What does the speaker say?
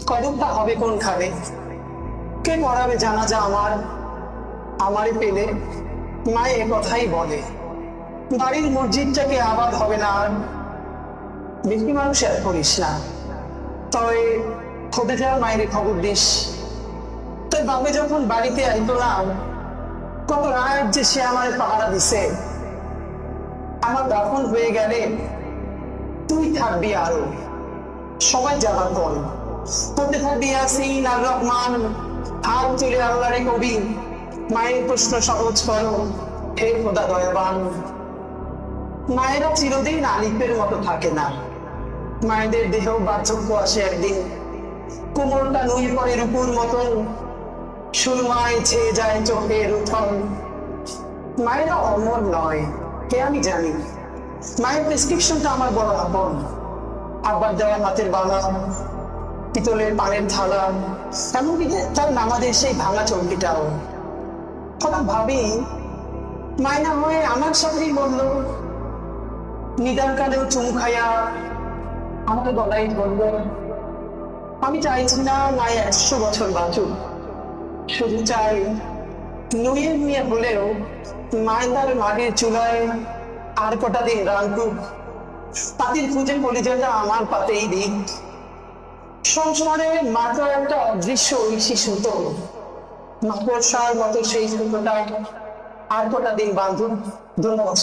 কদমটা হবে কোনখানে? কে পড়াবে জানাজা আমারে পেলে? মায়ে এ কথাই বলে। বাড়ির মসজিদটাকে আবাদ হবে না আর। বেশি মানুষ আর করিস না, তবে খোদে যাওয়ার মায়ের খবর দিস। তোর বাবা যখন বাড়িতে আইতো না, কত রাত যে সে আমার পাহারা দিছে। আমার দাফন হয়ে গেলে তুই থাকবি আরো, সবাই যাবার পর হতে থাকবি ইয়াসিন আর রহমান। হাত তুলে আল্লাহরে কবি, মায়ের প্রশ্ন সহজ করো হে খোদা দয়াবান। মায়েরা চিরদিন আলিফের মতো থাকে না, মায়েদের দেহ বার্ধক্য আসে একদিন। কোমরটা নুই পড়ে রূপুর মতন, সুরমায় ছেয়ে যায় চোখের উঠন। মায়েরা অমর নয় কে আমি জানি, মায়ের প্রেসক্রিপশনটা আমার বড় আপন। আব্বার দেওয়া হাতের বালা, পিতলের পানের থালা, এমনকি তার নামাজের সেই ভাঙা চৌকিটাও। হঠাৎ ভাবি, মায়না হয়ে আমার সাথেই বলল, নিদান কালেও চুমু খাইয়া আমাকে গলায় ধরল। আমি চাইছি না মায়ে 100 বছর বাঁচুক, শুধু চাই নুয়ে নুয়ে হলেও মায়ের তার মাটির চুলায় আর কটা দিন রাঁধুক। পাতির খুঁজে কলিজাটা আমার পাতেই দিক। সংসারে মাত্র একটা অদৃশ্য ঐশী সুতো, মাকড়সার মতো সেই সুতোটা আর কটা দিন বাঁধুক। ধন্যবাদ।